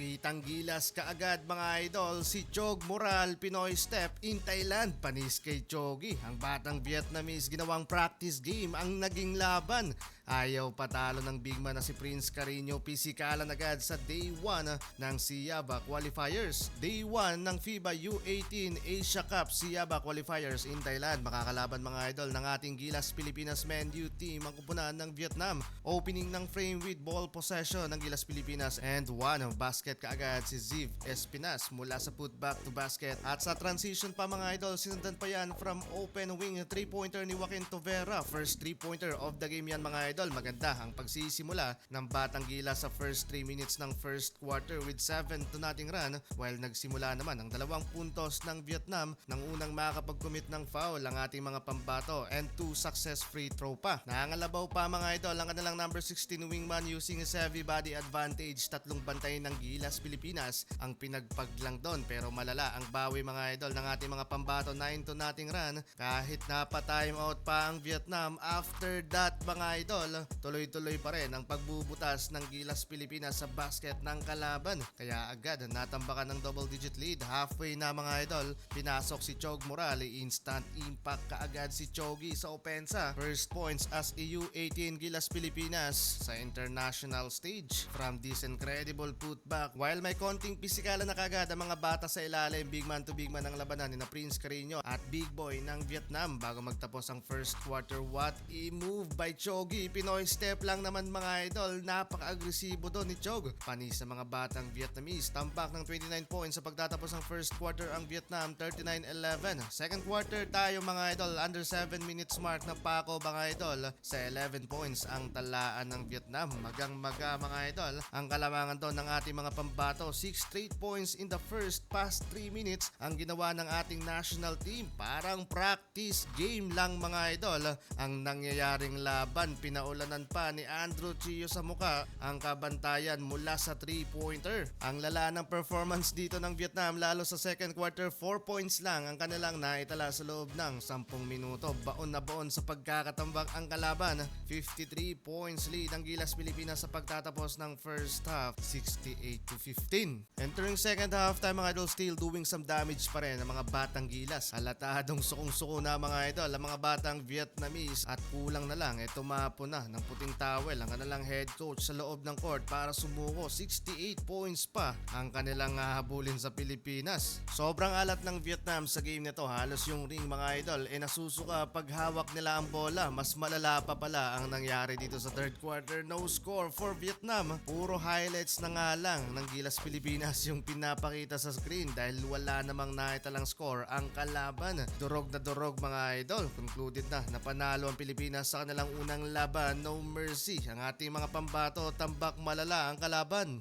Kitang gilas kaagad mga idol si Chog Moral Pinoy Step in Thailand. Panis kay Chogi. Ang batang Vietnamese ginawang practice game ang naging laban. Ayaw patalo ng big man na si Prince Carino. Pisikalan agad sa Day 1 ng Siaba Qualifiers. Day 1 ng FIBA U18 Asia Cup Siaba Qualifiers in Thailand. Makakalaban mga idol ng ating Gilas Pilipinas Men U team ang kupunan ng Vietnam. Opening ng frame with ball possession ng Gilas Pilipinas and one basket kaagad si Ziv Espinas mula sa putback to basket. At sa transition pa mga idol, sinundan pa yan from open wing 3-pointer ni Joaquin Tovera. First 3-pointer of the game yan mga idol. Maganda ang pagsisimula ng Batang Gilas sa first 3 minutes ng first quarter with 7-0 run, while nagsimula naman ang 2 puntos ng Vietnam nang unang makakapag-commit ng foul ang ating mga pambato and 2 success free throw pa. Nangalabaw pa mga idol ang kanilang number 16 wingman using his heavy body advantage. 3 bantay ng Gilas Pilipinas ang pinagpaglang doon, pero malala ang bawi mga idol ng ating mga pambato. 9-0 run kahit napa-time out pa ang Vietnam. After that mga idol, tuloy-tuloy pa rin ang pagbubutas ng Gilas Pilipinas sa basket ng kalaban. Kaya agad natambakan ng double-digit lead. Halfway na mga idol, pinasok si Chog Moral. Instant impact kaagad si Chogi sa opensa. First points as EU18 Gilas Pilipinas sa international stage from this incredible putback. While may konting pisikalan na kagad ang mga bata sa ilalim, big man to big man ang labanan ni na Prince Carino at Big Boy ng Vietnam bago magtapos ang first quarter. What a move by Chogi. Pinoy Step lang naman mga idol. Napaka-agresibo doon ni Chog. Panis sa mga batang Vietnamese. Tampak ng 29 points sa pagtatapos ng first quarter ang Vietnam, 39-11. Second quarter tayo mga idol. Under 7 minutes mark na pako mga idol. Sa 11 points ang talaan ng Vietnam. Magang-maga mga idol ang kalamangan doon ng ating mga pambato. 6 straight points in the first past 3 minutes ang ginawa ng ating national team. Parang practice game lang mga idol ang nangyayaring laban. Pinaulanan pa ni Andrew Chio sa muka ang kabantayan mula sa 3-pointer. Ang lala ng performance dito ng Vietnam, lalo sa second quarter. 4 points lang ang kanilang naitala sa loob ng 10 minuto. Baon na baon sa pagkakatambak ang kalaban. 53 points lead ang Gilas Pilipinas sa pagtatapos ng first half, 68-15. Entering second half time mga idol, still doing some damage pa rin ang mga batang Gilas. Halatadong sukong-suko na mga idol ang mga batang Vietnamese at kulang na lang tumapo na ng puting towel ang kanilang head coach sa loob ng court para sumuko. 68 points pa ang kanilang hahabulin sa Pilipinas. Sobrang alat ng Vietnam sa game nito. Halos yung ring mga idol nasusuka pag hawak nila ang bola. Mas malala pa pala ang nangyari dito sa third quarter. No score for Vietnam. Puro highlights na nga lang ng Gilas Pilipinas yung pinapakita sa screen dahil wala namang naitalang score ang kalaban. Durog na durog mga idol. Concluded na napanalo ang Pilipinas sa kanilang unang laban. No mercy ang ating mga pambato. Tambak malala ang kalaban.